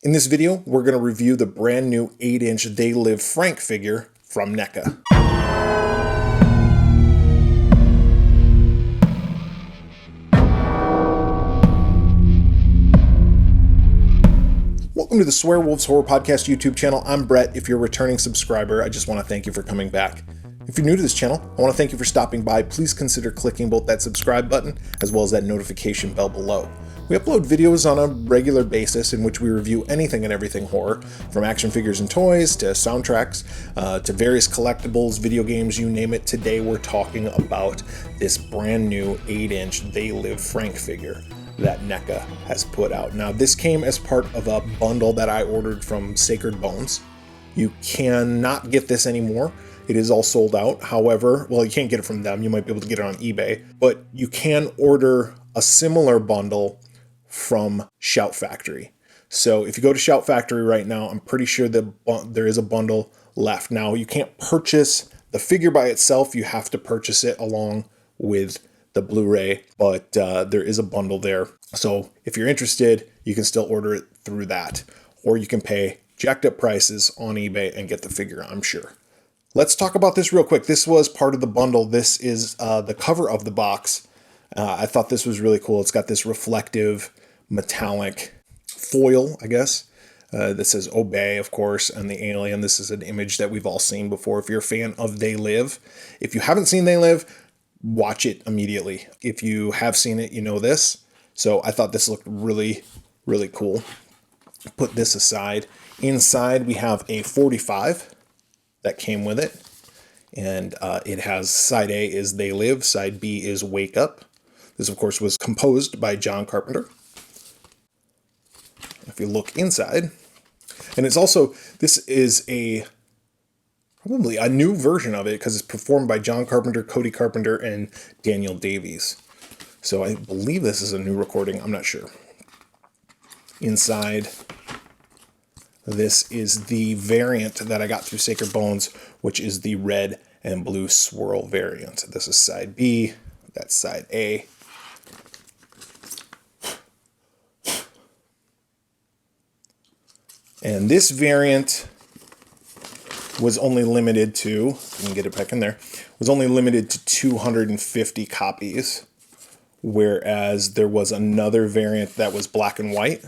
In this video, we're going to review the brand new 8-inch They Live Frank figure from NECA. Welcome to the Swearwolves Horror Podcast YouTube channel. I'm Brett. If you're a returning subscriber, I just want to thank you for coming back. If you're new to this channel, I want to thank you for stopping by. Please consider clicking both that subscribe button as well as that notification bell below. We upload videos on a regular basis in which we review anything and everything horror, from action figures and toys to soundtracks to various collectibles, video games, you name it. Today we're talking about this brand new 8-inch They Live Frank figure that NECA has put out. Now, this came as part of a bundle that I ordered from Sacred Bones. You cannot get this anymore. It is all sold out. However, well, you can't get it from them. You might be able to get it on eBay, but you can order a similar bundle from Shout Factory. So if you go to Shout Factory right now, I'm pretty sure that there is a bundle left. Now, you can't purchase the figure by itself. You have to purchase it along with the Blu-ray, but there is a bundle there. So if you're interested, you can still order it through that, or you can pay jacked up prices on eBay and get the figure, I'm sure. Let's talk about this real quick. This was part of the bundle. This is the cover of the box. I thought this was really cool. It's got this reflective metallic foil, I guess, that says Obey, of course, and the alien. This is an image that we've all seen before. If you're a fan of They Live, if you haven't seen They Live, watch it immediately. If you have seen it, you know this. So I thought this looked really, really cool. Put this aside. Inside, we have a 45 that came with it. And it has side A is They Live, side B is Wake Up. This, of course, was composed by John Carpenter. If you look inside, and it's also, this is probably a new version of it because it's performed by John Carpenter, Cody Carpenter, and Daniel Davies. So I believe this is a new recording. I'm not sure. Inside, this is the variant that I got through Sacred Bones, which is the red and blue swirl variant. This is side B, that's side A. And this variant was only limited to, you can get it back in there, was only limited to 250 copies, whereas there was another variant that was black and white.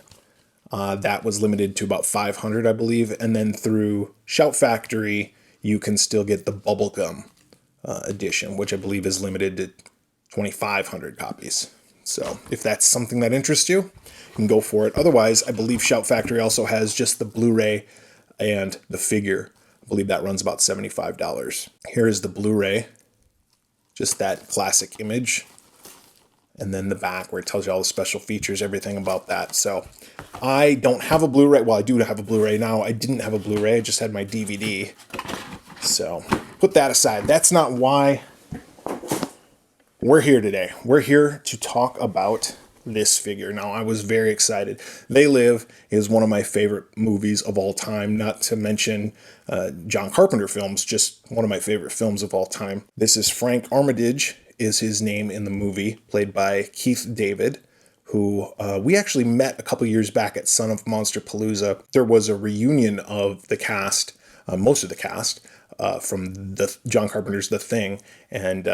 That was limited to about 500, I believe. And then through Shout Factory, you can still get the bubblegum edition, which I believe is limited to 2,500 copies. So if that's something that interests you, you can go for it. Otherwise, I believe Shout Factory also has just the Blu-ray and the figure. I believe that runs about $75. Here is the Blu-ray, just that classic image. And then the back where it tells you all the special features, everything about that. So I don't have a Blu-ray. Well, I do have a Blu-ray now. I didn't have a Blu-ray. I just had my DVD. So put that aside. That's not why we're here today. We're here to talk about this figure. Now, I was very excited. They Live is one of my favorite movies of all time, not to mention John Carpenter films, just one of my favorite films of all time. This is Frank Armitage, is his name in the movie, played by Keith David, who we actually met a couple years back at Son of Monsterpalooza. There was a reunion of the cast, most of the cast, from the John Carpenter's The Thing, and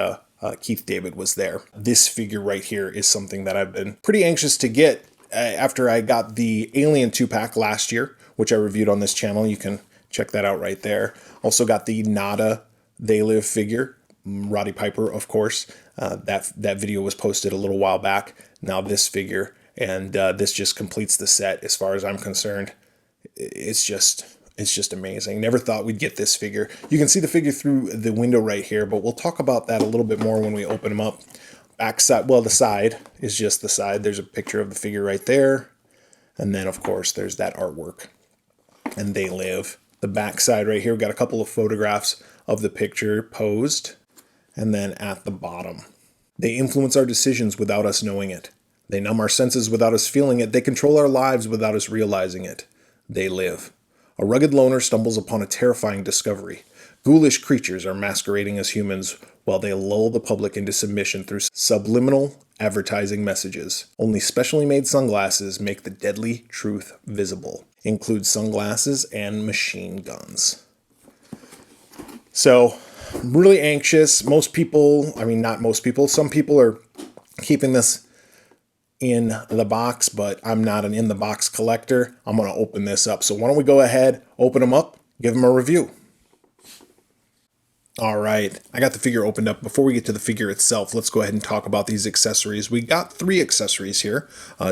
Keith David was there. This figure right here is something that I've been pretty anxious to get after I got the Alien 2-pack last year, which I reviewed on this channel. You can check that out right there. Also got the Nada They Live figure, Roddy Piper, of course. That video was posted a little while back. Now this figure, and this just completes the set as far as I'm concerned. It's just amazing. Never thought we'd get this figure. You can see the figure through the window right here, but we'll talk about that a little bit more when we open them up. Back side, well, the side is just the side. There's a picture of the figure right there. And then, of course, there's that artwork. And They Live. The back side right here, we've got a couple of photographs of the picture posed. And then at the bottom, they influence our decisions without us knowing it. They numb our senses without us feeling it. They control our lives without us realizing it. They live. A rugged loner stumbles upon a terrifying discovery. Ghoulish creatures are masquerading as humans while they lull the public into submission through subliminal advertising messages. Only specially made sunglasses make the deadly truth visible. Include sunglasses and machine guns. So, I'm really anxious. Most people, not most people, some people are keeping this in the box, but I'm not an in the box collector. I'm going to open this up. So why don't we go ahead, open them up, give them a review. All right, I got the figure opened up. Before we get to the figure itself, let's go ahead and talk about these accessories. We got 3 accessories here,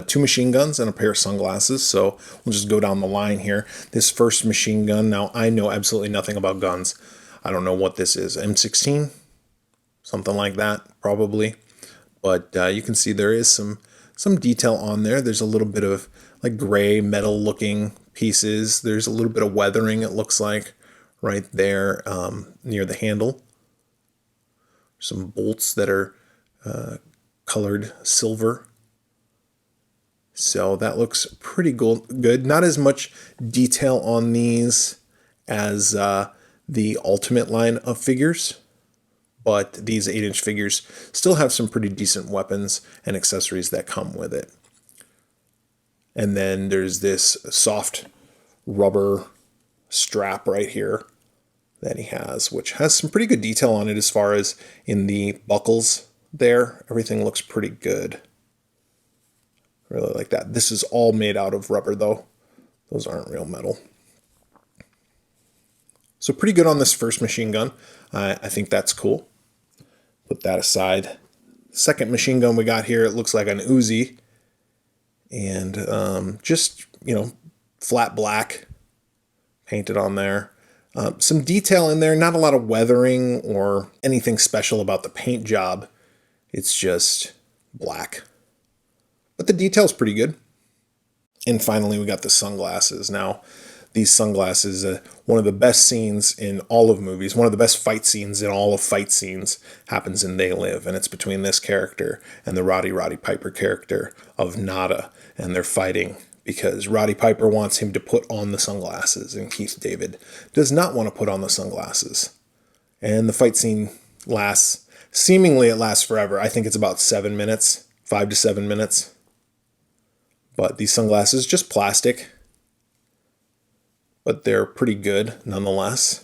2 machine guns and a pair of sunglasses. So we'll just go down the line here. This first machine gun, now I know absolutely nothing about guns. I don't know what this is, M16? Something like that, probably. But you can see there is some detail on there. There's a little bit of like gray metal looking pieces. There's a little bit of weathering, it looks like, right there near the handle. Some bolts that are colored silver. So that looks pretty good. Not as much detail on these as the Ultimate line of figures, but these 8-inch figures still have some pretty decent weapons and accessories that come with it. And then there's this soft rubber strap right here that he has, which has some pretty good detail on it as far as in the buckles there. Everything looks pretty good. Really like that. This is all made out of rubber though. Those aren't real metal. So pretty good on this first machine gun. I think that's cool. Put that aside. Second machine gun we got here, it looks like an Uzi. And just, flat black painted on there. Some detail in there, not a lot of weathering or anything special about the paint job. It's just black. But the detail's pretty good. And finally, we got the sunglasses. Now, these sunglasses, one of the best scenes in all of movies, one of the best fight scenes in all of fight scenes happens in They Live. And it's between this character and the Roddy Piper character of Nada. And they're fighting because Roddy Piper wants him to put on the sunglasses. And Keith David does not want to put on the sunglasses. And the fight scene seemingly it lasts forever. I think it's about 7 minutes, 5 to 7 minutes. But these sunglasses, just plastic. But they're pretty good nonetheless.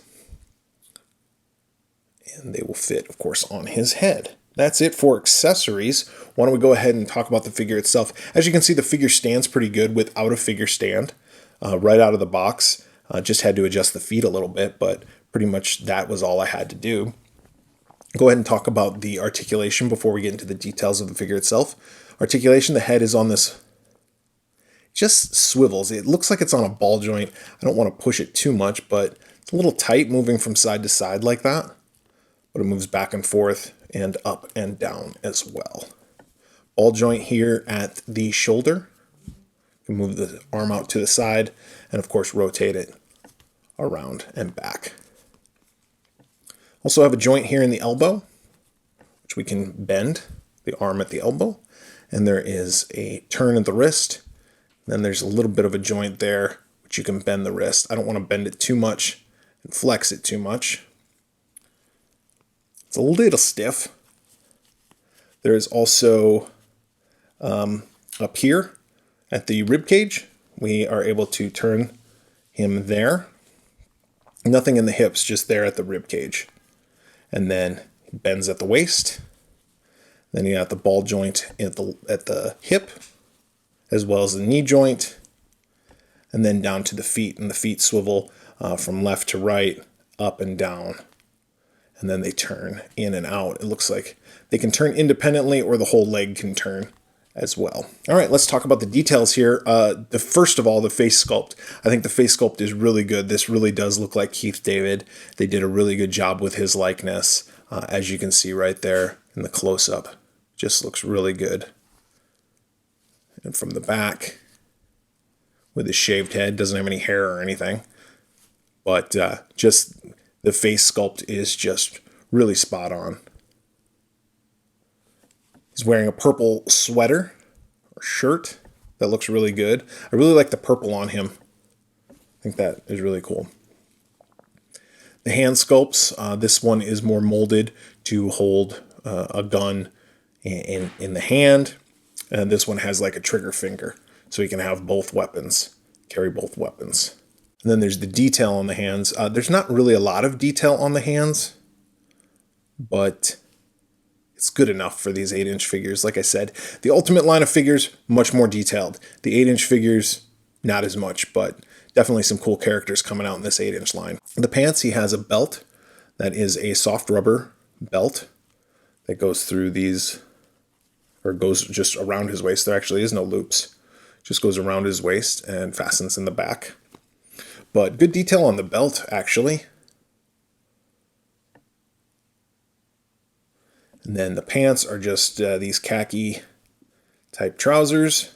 And they will fit, of course, on his head. That's it for accessories. Why don't we go ahead and talk about the figure itself. As you can see, the figure stands pretty good without a figure stand. Right out of the box. Just had to adjust the feet a little bit, but pretty much that was all I had to do. Go ahead and talk about the articulation before we get into the details of the figure itself. Articulation, the head is on this, just swivels. It looks like it's on a ball joint. I don't want to push it too much, but it's a little tight moving from side to side like that. But it moves back and forth and up and down as well. Ball joint here at the shoulder. You can move the arm out to the side and of course rotate it around and back. Also have a joint here in the elbow, which we can bend the arm at the elbow. And there is a turn at the wrist. Then there's a little bit of a joint there, which you can bend the wrist. I don't want to bend it too much and flex it too much. It's a little stiff. There is also up here at the rib cage, we are able to turn him there. Nothing in the hips, just there at the rib cage. And then he bends at the waist. Then you got the ball joint at the hip, as well as the knee joint, and then down to the feet. And the feet swivel from left to right, up and down. And then they turn in and out. It looks like they can turn independently or the whole leg can turn as well. All right, let's talk about the details here. First of all, the face sculpt. I think the face sculpt is really good. This really does look like Keith David. They did a really good job with his likeness, as you can see right there in the close-up. Just looks really good. And from the back, with his shaved head, doesn't have any hair or anything. But just the face sculpt is just really spot on. He's wearing a purple sweater or shirt that looks really good. I really like the purple on him. I think that is really cool. The hand sculpts, this one is more molded to hold a gun in the hand. And this one has like a trigger finger, so you can have both weapons, carry both weapons. And then there's the detail on the hands. There's not really a lot of detail on the hands, but it's good enough for these 8-inch figures. Like I said, the Ultimate line of figures, much more detailed. The 8-inch figures, not as much, but definitely some cool characters coming out in this 8-inch line. The pants, he has a belt that is a soft rubber belt that goes through these, or goes just around his waist. There actually is no loops. Just goes around his waist and fastens in the back. But good detail on the belt, actually. And then the pants are just these khaki type trousers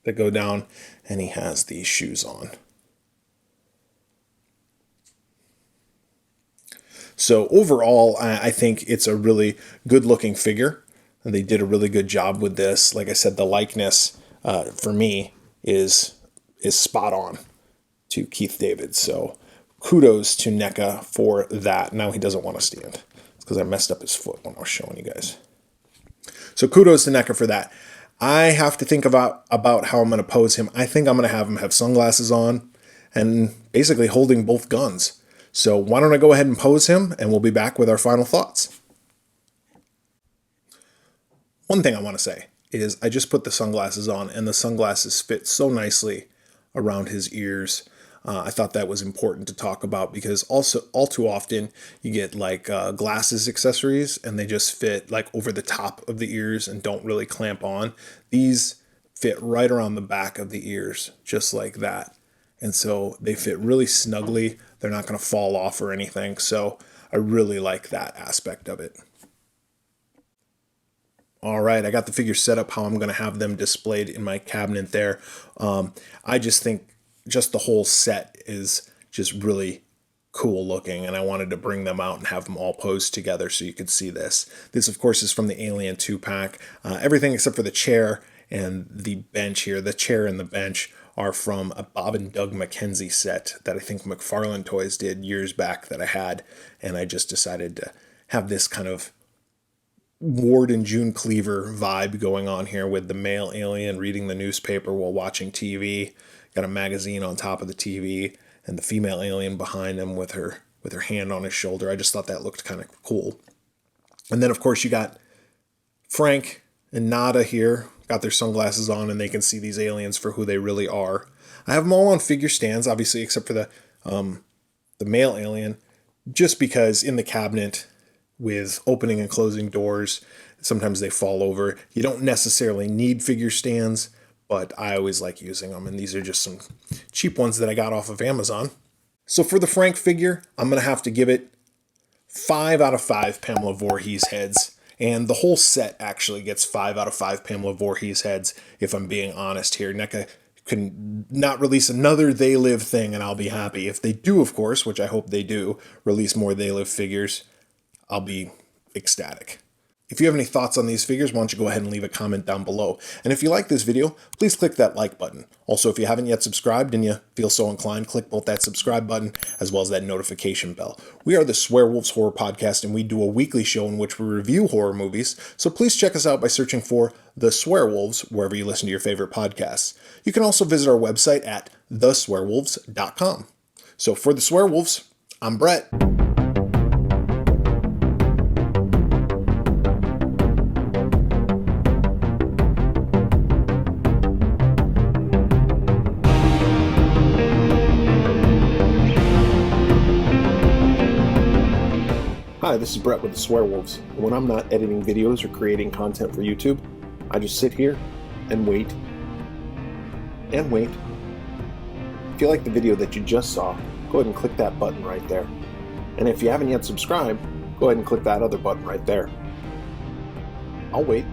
that go down, and he has these shoes on. So overall, I think it's a really good looking figure. And they did a really good job with this. Like I said, the likeness for me is spot on to Keith David. So kudos to NECA for that. Now he doesn't want to stand. It's because I messed up his foot when I was showing you guys. So kudos to NECA for that. I have to think about how I'm going to pose him. I think I'm going to have him have sunglasses on and basically holding both guns. So why don't I go ahead and pose him, and we'll be back with our final thoughts. One thing I want to say is I just put the sunglasses on, and the sunglasses fit so nicely around his ears. I thought that was important to talk about because also all too often you get like glasses accessories and they just fit like over the top of the ears and don't really clamp on. These fit right around the back of the ears, just like that. And so they fit really snugly. They're not going to fall off or anything. So I really like that aspect of it. All right, I got the figures set up how I'm going to have them displayed in my cabinet there. I just think just the whole set is just really cool looking, and I wanted to bring them out and have them all posed together so you could see this. This, of course, is from the Alien 2-pack. Everything except for the chair and the bench here. The chair and the bench are from a Bob and Doug McKenzie set that I think McFarlane Toys did years back that I had, and I just decided to have this kind of Ward and June Cleaver vibe going on here with the male alien reading the newspaper while watching TV. Got a magazine on top of the TV, and the female alien behind him with her hand on his shoulder. I just thought that looked kind of cool. And then, of course, you got Frank and Nada here, got their sunglasses on, and they can see these aliens for who they really are. I have them all on figure stands, obviously, except for the male alien, just because in the cabinet with opening and closing doors, sometimes they fall over. You don't necessarily need figure stands, but I always like using them, and these are just some cheap ones that I got off of Amazon. So for the Frank figure, I'm going to have to give it 5 out of 5 Pamela Voorhees heads, and the whole set actually gets 5 out of 5 Pamela Voorhees heads, if I'm being honest here. NECA can not release another They Live thing, and I'll be happy. If they do, of course, which I hope they do, release more They Live figures, I'll be ecstatic. If you have any thoughts on these figures, why don't you go ahead and leave a comment down below. And if you like this video, please click that like button. Also, if you haven't yet subscribed and you feel so inclined, click both that subscribe button as well as that notification bell. We are the Swearwolves Horror Podcast, and we do a weekly show in which we review horror movies, so please check us out by searching for The Swearwolves wherever you listen to your favorite podcasts. You can also visit our website at theswearwolves.com. So for The Swearwolves, I'm Brett. Hi, this is Brett with the Swearwolves. When I'm not editing videos or creating content for YouTube, I just sit here and wait. And wait. If you like the video that you just saw, go ahead and click that button right there. And if you haven't yet subscribed, go ahead and click that other button right there. I'll wait.